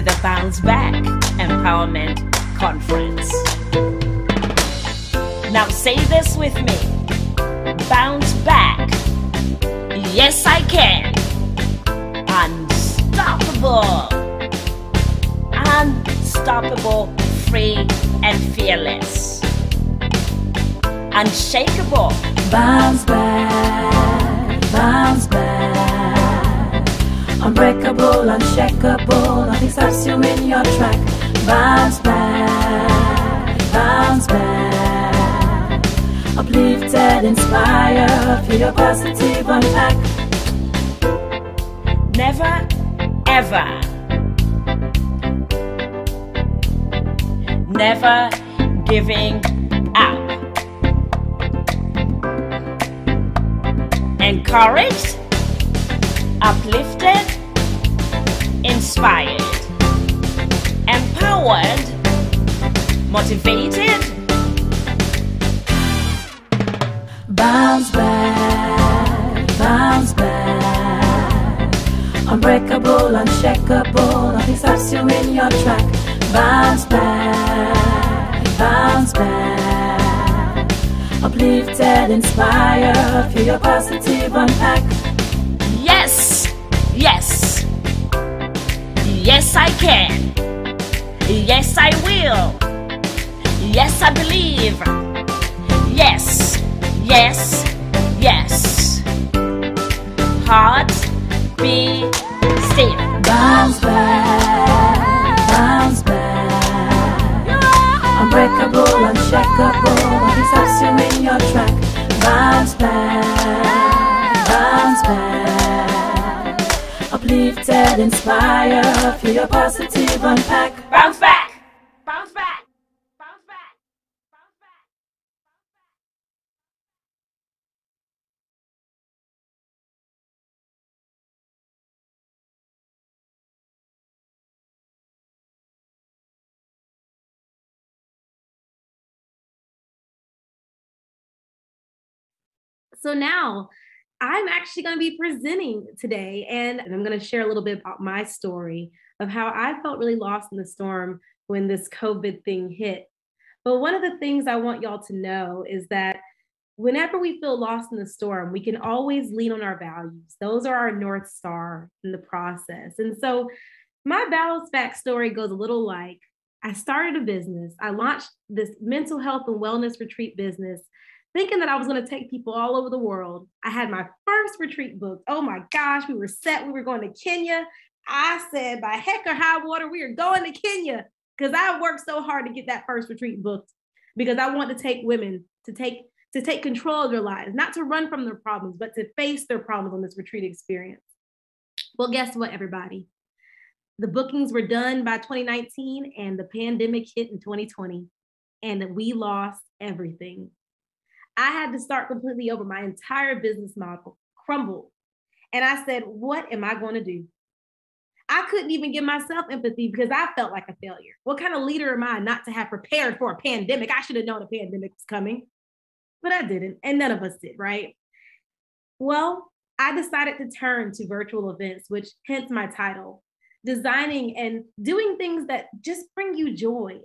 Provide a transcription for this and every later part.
to the Bounce Back Empowerment Conference. Now say this with me. Bounce back. Yes, I can. Unstoppable. Unstoppable, free and fearless. Unshakable. Bounce back, bounce back. Unbreakable, unshakable, nothing stops you in your track. Bounce back, bounce back. Uplifted, inspired, feel your positive unpack. Never, ever. Never giving up. Encouraged, uplifted, inspired, empowered, motivated. Bounce back, bounce back. Unbreakable, unshakable, nothing stops you in your track. Bounce back, bounce back. Uplifted, inspired, feel your positive unpack. Yes, yes. Yes, I can. Yes, I will. Yes, I believe. Yes, yes, yes. Heart, be still. Bounce back, bounce back. Unbreakable, unshakable, nothing stops you in your track. Bounce back, bounce back. Uplifted, inspired, feel your positive unpack. Bounce back. Bounce back. Bounce back. Bounce back. So now I'm actually going to be presenting today, and I'm going to share a little bit about my story of how I felt really lost in the storm when this COVID thing hit. But one of the things I want y'all to know is that whenever we feel lost in the storm, we can always lean on our values. Those are our North Star in the process. And so my bounce back story goes a little like, I started a business. I launched this mental health and wellness retreat business, thinking that I was going to take people all over the world. I had my first retreat booked. Oh my gosh, we were set. We were going to Kenya. I said, by heck or high water, we are going to Kenya, because I worked so hard to get that first retreat booked, because I want to take women to take control of their lives, not to run from their problems, but to face their problems on this retreat experience. Well, guess what, everybody? The bookings were done by 2019 and the pandemic hit in 2020, and we lost everything. I had to start completely over. My entire business model crumbled. And I said, what am I going to do? I couldn't even give myself empathy because I felt like a failure. What kind of leader am I not to have prepared for a pandemic? I should have known a pandemic was coming, but I didn't. And none of us did, right? Well, I decided to turn to virtual events, which hence my title, designing and doing things that just bring you joy,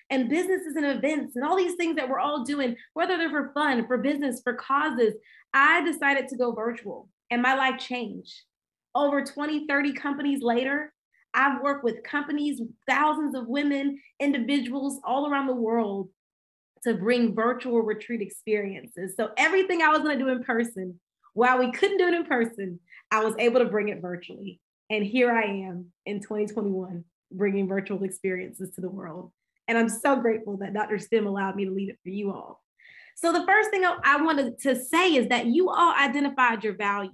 and businesses and events and all these things that we're all doing, whether they're for fun, for business, for causes. I decided to go virtual, and my life changed. Over 20, 30 companies later, I've worked with companies, thousands of women, individuals all around the world to bring virtual retreat experiences. So everything I was going to do in person, while we couldn't do it in person, I was able to bring it virtually. And here I am in 2021, bringing virtual experiences to the world. And I'm so grateful that Dr. Stem allowed me to lead it for you all. So the first thing I wanted to say is that you all identified your values.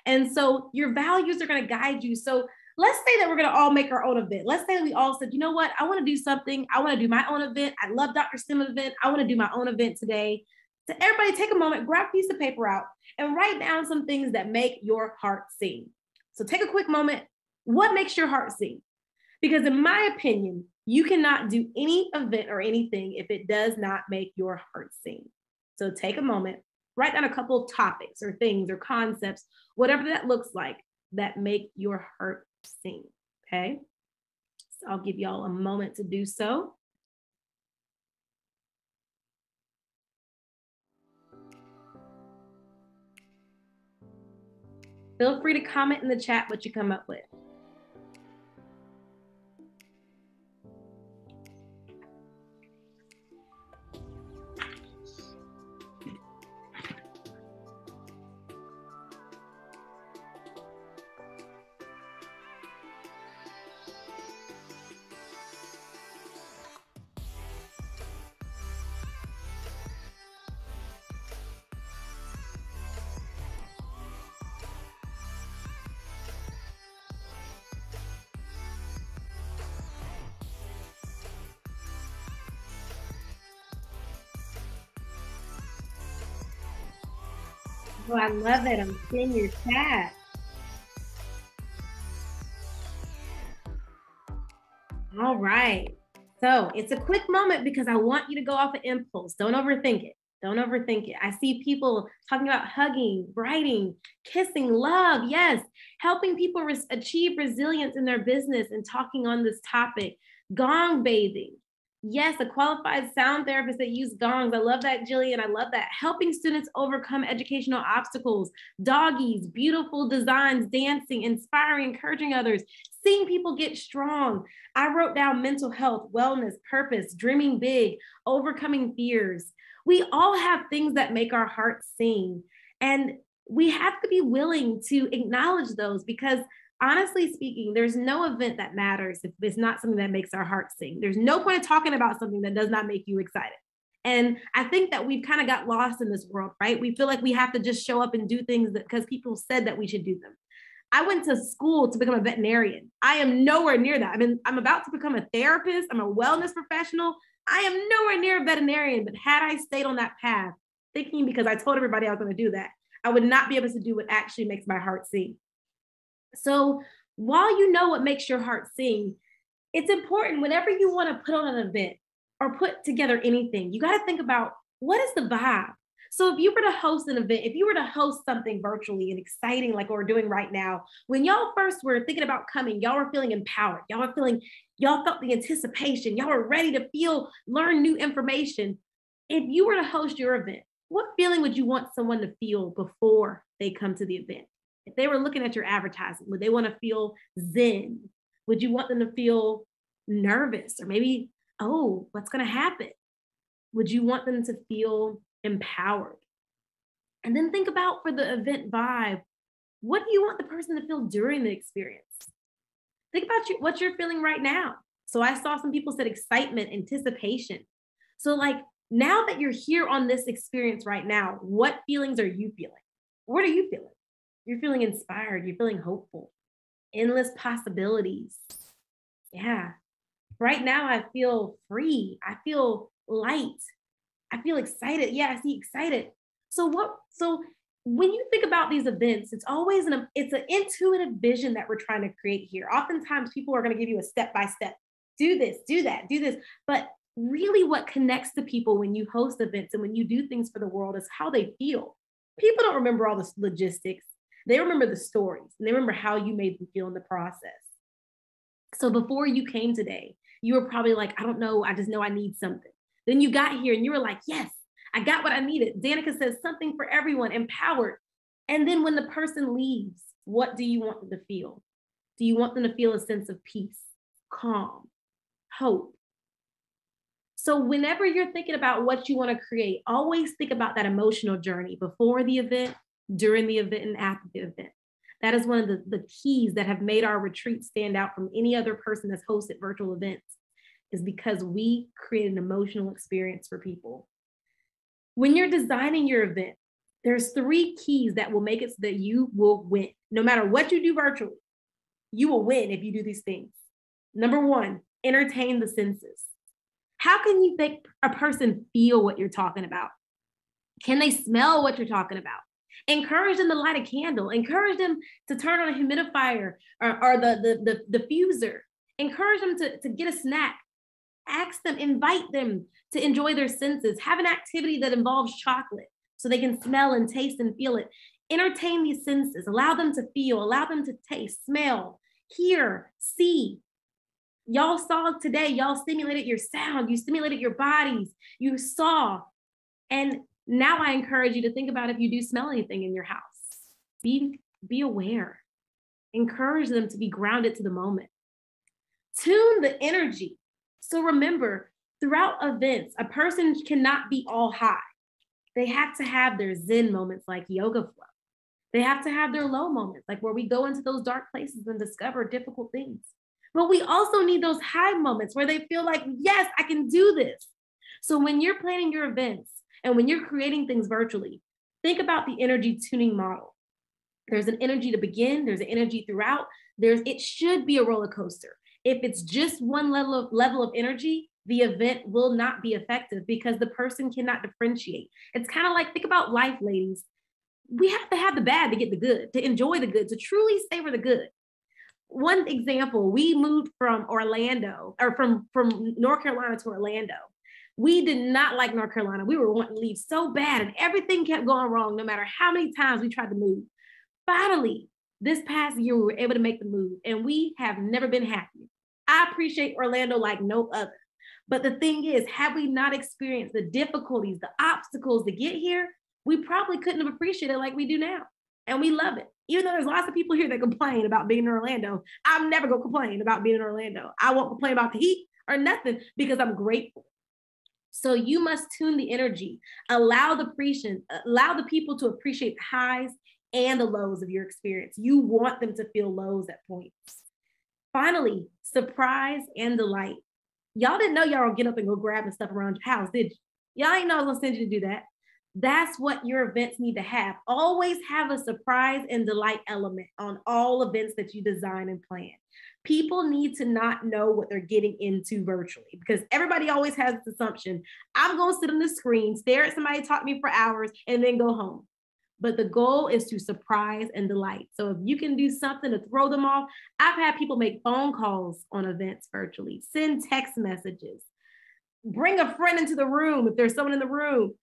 And so your values are going to guide you. So let's say that we're going to all make our own event. Let's say that we all said, you know what? I want to do something. I want to do my own event. I love Dr. Stem's event. I want to do my own event today. So everybody take a moment, grab a piece of paper out and write down some things that make your heart sing. So take a quick moment. What makes your heart sing? Because in my opinion, you cannot do any event or anything if it does not make your heart sing. So take a moment, write down a couple of topics or things or concepts, whatever that looks like, that make your heart sing, okay? I'll give y'all a moment to do so. Feel free to comment in the chat what you come up with. Oh, I love it. I'm seeing your chat. All right. So it's a quick moment because I want you to go off of impulse. Don't overthink it. Don't overthink it. I see people talking about hugging, writing, kissing, love. Yes. Helping people achieve resilience in their business and talking on this topic. Gong bathing. Yes, a qualified sound therapist that use gongs. I love that, Jillian. I love that. Helping students overcome educational obstacles, doggies, beautiful designs, dancing, inspiring, encouraging others, seeing people get strong. I wrote down mental health, wellness, purpose, dreaming big, overcoming fears. We all have things that make our hearts sing. And we have to be willing to acknowledge those because honestly speaking, there's no event that matters if it's not something that makes our hearts sing. There's no point in talking about something that does not make you excited. And I think that we've kind of got lost in this world, right? We feel like we have to just show up and do things because people said that we should do them. I went to school to become a veterinarian. I am nowhere near that. I mean, I'm about to become a therapist. I'm a wellness professional. I am nowhere near a veterinarian, but had I stayed on that path, thinking because I told everybody I was going to do that, I would not be able to do what actually makes my heart sing. So while you know what makes your heart sing, it's important whenever you want to put on an event or put together anything, you got to think about what is the vibe. So if you were to host an event, if you were to host something virtually and exciting like what we're doing right now, when y'all first were thinking about coming, y'all were feeling empowered. Y'all felt the anticipation. Y'all were ready to learn new information. If you were to host your event, what feeling would you want someone to feel before they come to the event? If they were looking at your advertising, would they want to feel zen? Would you want them to feel nervous or maybe, oh, what's going to happen? Would you want them to feel empowered? And then think about for the event vibe, what do you want the person to feel during the experience? Think about what you're feeling right now. So I saw some people said excitement, anticipation. So like now that you're here on this experience right now, what feelings are you feeling? What are you feeling? You're feeling inspired. You're feeling hopeful. Endless possibilities. Yeah. Right now, I feel free. I feel light. I feel excited. Yeah, I see excited. So when you think about these events, it's always it's an intuitive vision that we're trying to create here. Oftentimes, people are going to give you a step-by-step. Do this, do that, do this. But really what connects to people when you host events and when you do things for the world is how they feel. People don't remember all the logistics. They remember the stories and they remember how you made them feel in the process. So before you came today, you were probably like, I don't know. I just know I need something. Then you got here and you were like, yes, I got what I needed. Danica says something for everyone, empowered. And then when the person leaves, what do you want them to feel? Do you want them to feel a sense of peace, calm, hope? So whenever you're thinking about what you want to create, always think about that emotional journey before the event, during the event, and after the event. That is one of the keys that have made our retreat stand out from any other person that's hosted virtual events, is because we create an emotional experience for people. When you're designing your event, there's 3 keys that will make it so that you will win. No matter what you do virtually, you will win if you do these things. Number 1, entertain the senses. How can you make a person feel what you're talking about? Can they smell what you're talking about? Encourage them to light a candle. Encourage them to turn on a humidifier or the diffuser. Encourage them to get a snack. Ask them, invite them to enjoy their senses. Have an activity that involves chocolate so they can smell and taste and feel it. Entertain these senses. Allow them to feel, allow them to taste, smell, hear, see. Y'all saw today, y'all stimulated your sound, you stimulated your bodies, you saw. And now I encourage you to think about if you do smell anything in your house. Be aware. Encourage them to be grounded to the moment. Tune the energy. So remember, throughout events, a person cannot be all high. They have to have their Zen moments like yoga flow. They have to have their low moments, like where we go into those dark places and discover difficult things. But we also need those high moments where they feel like, yes, I can do this. So when you're planning your events and when you're creating things virtually, think about the energy tuning model. There's an energy to begin, there's an energy throughout. It should be a roller coaster. If it's just one level of energy, the event will not be effective because the person cannot differentiate. It's kind of like, think about life, ladies. We have to have the bad to get the good, to enjoy the good, to truly savor the good. One example, we moved from Orlando, or from North Carolina to Orlando. We did not like North Carolina. We were wanting to leave so bad, and everything kept going wrong no matter how many times we tried to move. Finally, this past year, we were able to make the move, and we have never been happier. I appreciate Orlando like no other. But the thing is, had we not experienced the difficulties, the obstacles to get here, we probably couldn't have appreciated it like we do now. And we love it. Even though there's lots of people here that complain about being in Orlando, I'm never going to complain about being in Orlando. I won't complain about the heat or nothing because I'm grateful. So you must tune the energy, allow the people to appreciate the highs and the lows of your experience. You want them to feel lows at points. Finally, surprise and delight. Y'all didn't know y'all would get up and go grabbing stuff around your house, did you? Y'all ain't know I was gonna send you to do that. That's what your events need to have. Always have a surprise and delight element on all events that you design and plan. People need to not know what they're getting into virtually because everybody always has this assumption. I'm going to sit on the screen, stare at somebody talk to me for hours, and then go home. But the goal is to surprise and delight. So if you can do something to throw them off, I've had people make phone calls on events virtually, send text messages, bring a friend into the room if there's someone in the room.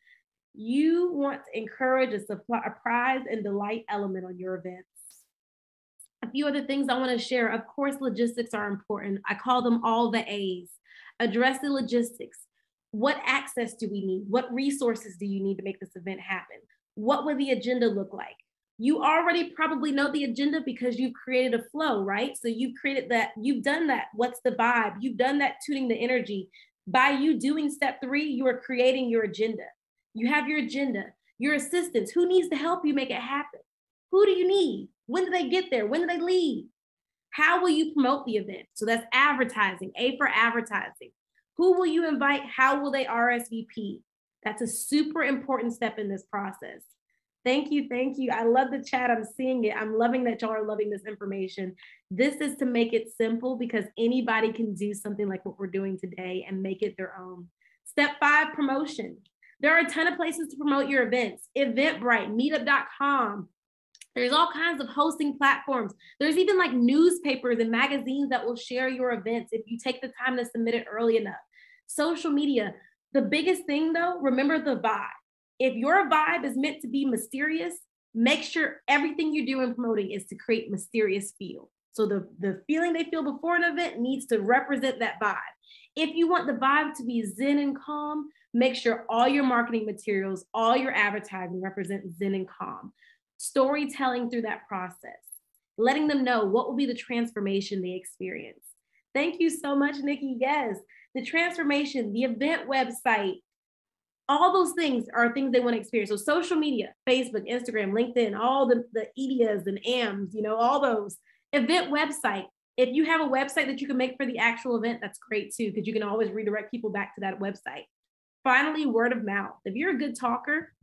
You want to encourage a surprise and delight element on your events. A few other things I want to share. Of course, logistics are important. I call them all the A's. Address the logistics. What access do we need? What resources do you need to make this event happen? What would the agenda look like? You already probably know the agenda because you've created a flow, right? So you've created that, you've done that. What's the vibe? You've done that tuning the energy. By you doing step 3, you are creating your agenda. You have your agenda, your assistants. Who needs to help you make it happen? Who do you need? When do they get there? When do they leave? How will you promote the event? So that's advertising, A for advertising. Who will you invite? How will they RSVP? That's a super important step in this process. Thank you, thank you. I love the chat, I'm seeing it. I'm loving that y'all are loving this information. This is to make it simple because anybody can do something like what we're doing today and make it their own. Step 5, promotion. There are a ton of places to promote your events. Eventbrite, meetup.com. There's all kinds of hosting platforms. There's even like newspapers and magazines that will share your events if you take the time to submit it early enough. Social media. The biggest thing though, remember the vibe. If your vibe is meant to be mysterious, make sure everything you're doing promoting is to create mysterious feel. So the feeling they feel before an event needs to represent that vibe. If you want the vibe to be zen and calm, make sure all your marketing materials, all your advertising represent zen and calm. Storytelling through that process, letting them know what will be the transformation they experience. Thank you so much, Nikki. Yes, the transformation, the event website, all those things are things they want to experience. So social media, Facebook, Instagram, LinkedIn, all the EDIAs and AMs, all those. Event website. If you have a website that you can make for the actual event, that's great too, because you can always redirect people back to that website. Finally, word of mouth. If you're a good talker,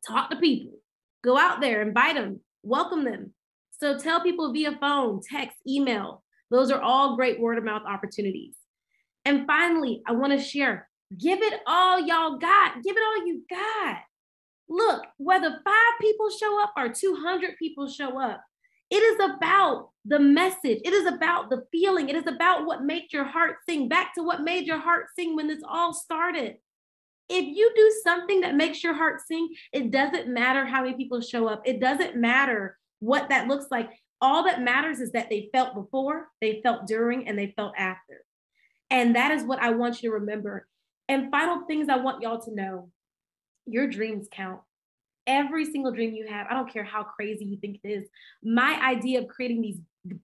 talk to people. Go out there, invite them, welcome them. So tell people via phone, text, email. Those are all great word of mouth opportunities. And finally, I want to share, give it all y'all got. Give it all you got. Look, whether 5 people show up or 200 people show up, it is about the message. It is about the feeling. It is about what made your heart sing. Back to what made your heart sing when this all started. If you do something that makes your heart sing, it doesn't matter how many people show up. It doesn't matter what that looks like. All that matters is that they felt before, they felt during, and they felt after. And that is what I want you to remember. And final things I want y'all to know, your dreams count. Every single dream you have, I don't care how crazy you think it is. My idea of creating these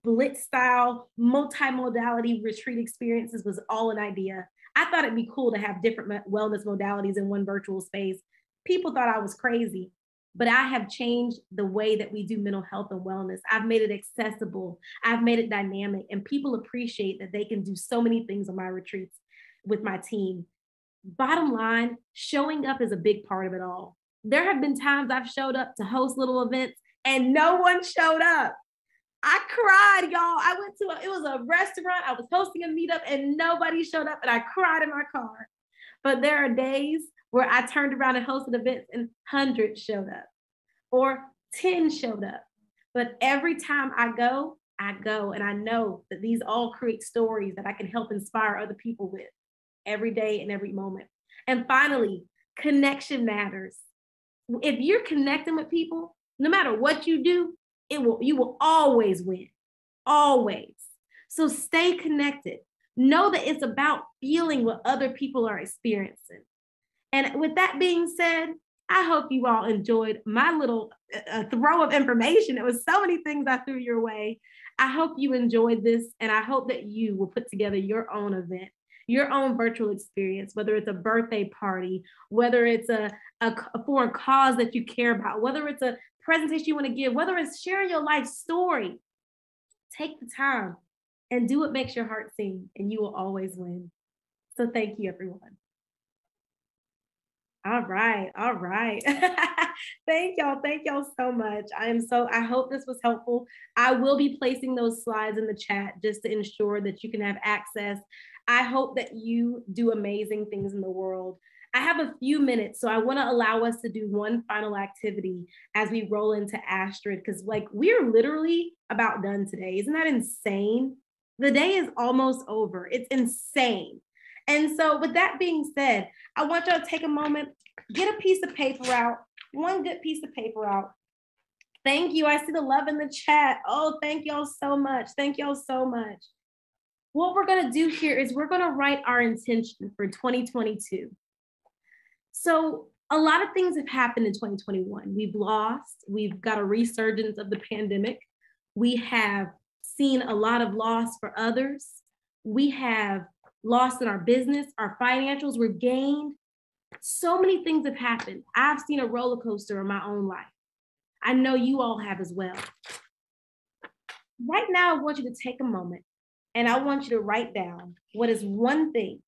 blitz style, multimodality retreat experiences was all an idea. I thought it'd be cool to have different wellness modalities in one virtual space. People thought I was crazy, but I have changed the way that we do mental health and wellness. I've made it accessible. I've made it dynamic, and people appreciate that they can do so many things on my retreats with my team. Bottom line, showing up is a big part of it all. There have been times I've showed up to host little events and no one showed up. I cried, y'all. I went to it was a restaurant. I was hosting a meetup and nobody showed up, and I cried in my car. But there are days where I turned around and hosted events and hundreds showed up or 10 showed up. But every time I go, and I know that these all create stories that I can help inspire other people with every day and every moment. And finally, connection matters. If you're connecting with people, no matter what you do, you will always win, always. So stay connected. Know that it's about feeling what other people are experiencing. And with that being said, I hope you all enjoyed my little throw of information. It was so many things I threw your way. I hope you enjoyed this, and I hope that you will put together your own event, your own virtual experience, whether it's a birthday party, whether it's for a cause that you care about, whether it's a presentation you want to give, whether it's sharing your life story. Take the time and do what makes your heart sing, and you will always win. So thank you, everyone. All right. Thank y'all so much. I hope this was helpful. I will be placing those slides in the chat just to ensure that you can have access. I hope that you do amazing things in the world. I have a few minutes, so I want to allow us to do one final activity as we roll into Astrid, because we're literally about done today. Isn't that insane? The day is almost over. It's insane. And so with that being said, I want y'all to take a moment, get a piece of paper out, one good piece of paper out. Thank you. I see the love in the chat. Oh, thank y'all so much. Thank y'all so much. What we're going to do here is we're going to write our intention for 2022. So a lot of things have happened in 2021. We've got a resurgence of the pandemic. We have seen a lot of loss for others. We have lost in our business, our financials were gained. So many things have happened. I've seen a roller coaster in my own life. I know you all have as well. Right now, I want you to take a moment and I want you to write down what is one thing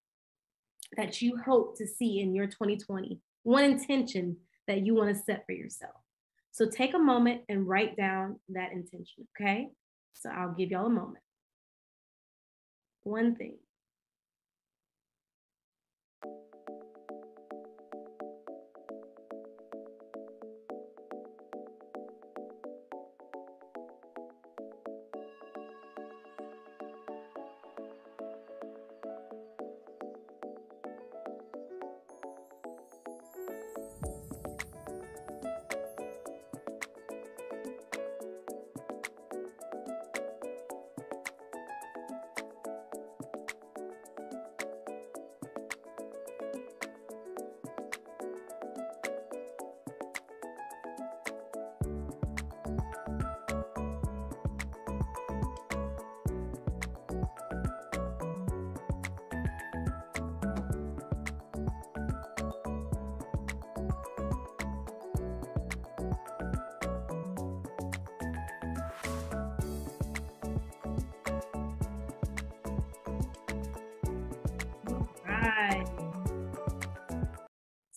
that you hope to see in your 2020, one intention that you want to set for yourself. So take a moment and write down that intention, okay? So I'll give y'all a moment. One thing.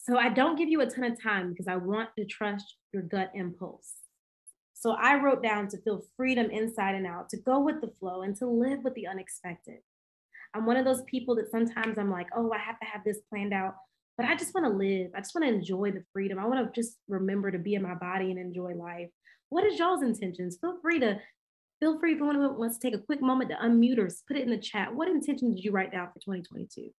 So I don't give you a ton of time because I want to trust your gut impulse. So I wrote down to feel freedom inside and out, to go with the flow and to live with the unexpected. I'm one of those people that sometimes I'm like, oh, I have to have this planned out, but I just want to live. I just want to enjoy the freedom. I want to just remember to be in my body and enjoy life. What is y'all's intentions? Feel free if anyone wants to take a quick moment to unmute or put it in the chat. What intention did you write down for 2022?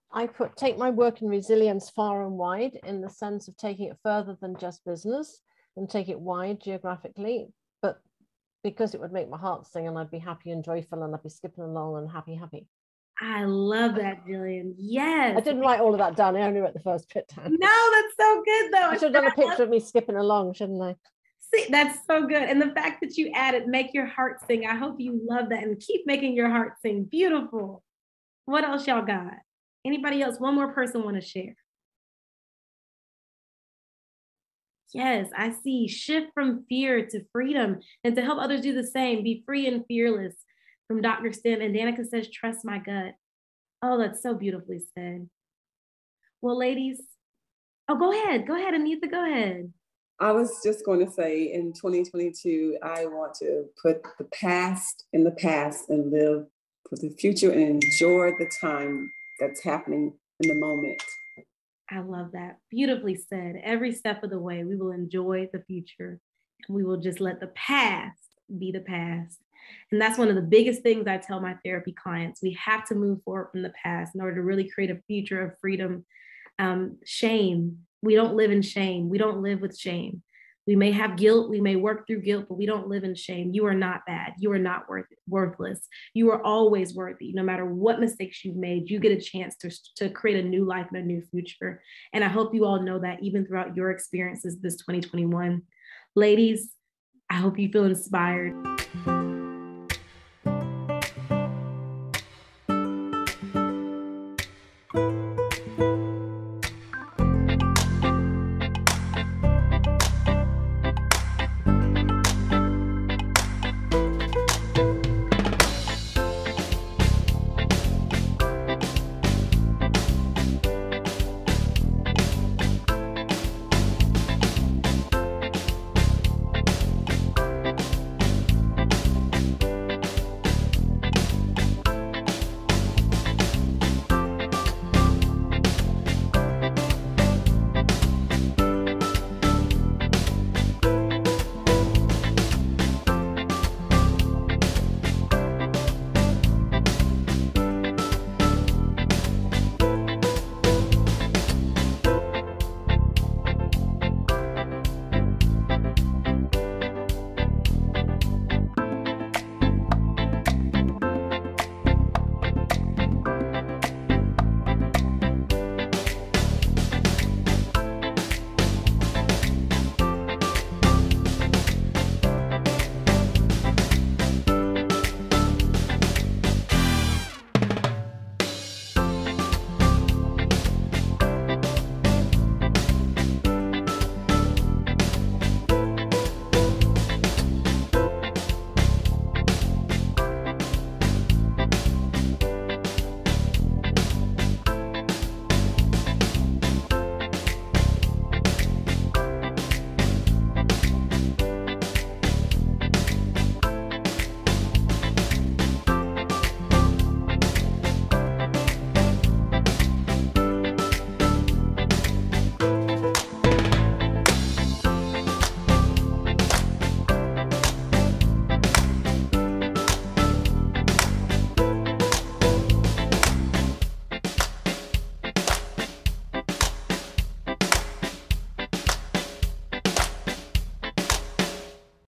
I put take my work in resilience far and wide, in the sense of taking it further than just business and take it wide geographically, but because it would make my heart sing and I'd be happy and joyful and I'd be skipping along and happy. I love that, Jillian. Yes. I didn't write all of that down. I only wrote the first bit down. No, that's so good though. I should have done a picture of me skipping along, shouldn't I? See, that's so good. And the fact that you added make your heart sing, I hope you love that and keep making your heart sing. Beautiful. What else y'all got? Anybody else? One more person want to share? Yes, I see. Shift from fear to freedom and to help others do the same. Be free and fearless from Dr. Stim. And Danica says, trust my gut. Oh, that's so beautifully said. Well, ladies, go ahead, Anita, go ahead. I was just going to say in 2022, I want to put the past in the past and live for the future and enjoy the time that's happening in the moment. I love that. Beautifully said. Every step of the way, we will enjoy the future and we will just let the past be the past. And that's one of the biggest things I tell my therapy clients. We have to move forward from the past in order to really create a future of freedom. Shame. We don't live in shame. We don't live with shame. We may have guilt. We may work through guilt, but we don't live in shame. You are not bad. You are not worthless. You are always worthy. No matter what mistakes you've made, you get a chance to create a new life and a new future. And I hope you all know that even throughout your experiences this 2021. Ladies, I hope you feel inspired.